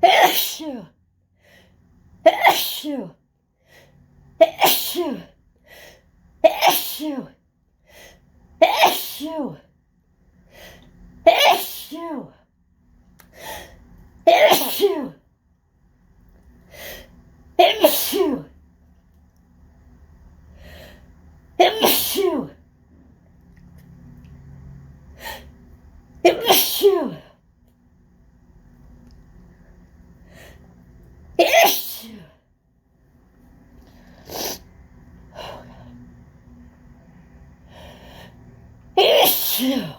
Achoo. Achoo. Achoo. Achoo. Achoo. Achoo. Achoo. Achoo. Achoo. Achoo. Achoo.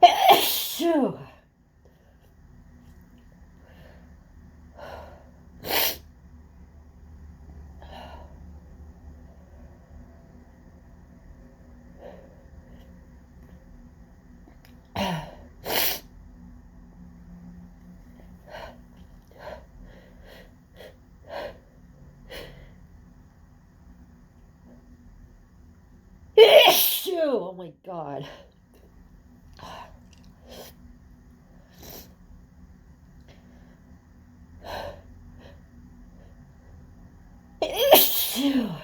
Achoo. Achoo. Oh my God. Achoo.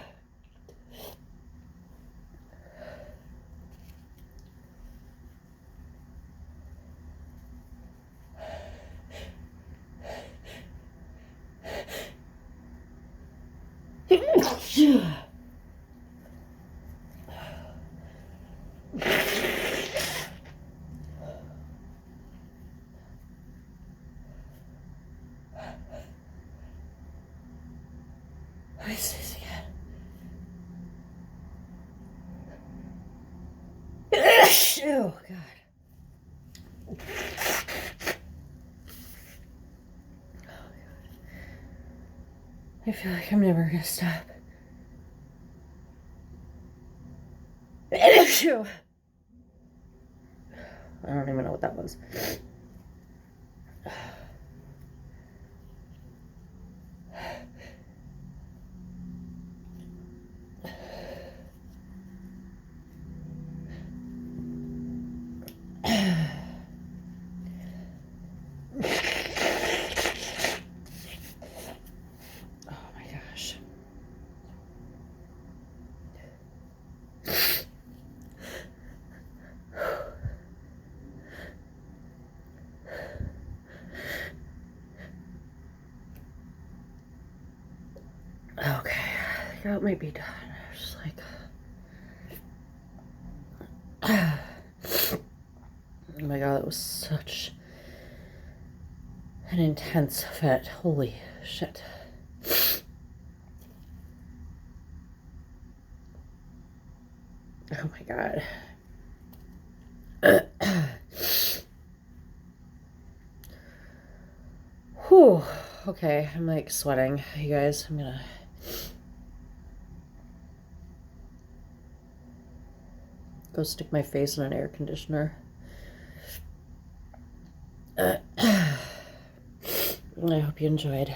Achoo. Let me say this again. Oh, God. I feel like I'm never gonna stop. I don't even know what that was. Okay, that might be done. Just like, oh my God, that was such an intense fit. Holy shit. Oh my God. Whew. Okay, I'm like sweating, you guys. I'm gonna go stick my face in an air conditioner. I hope you enjoyed.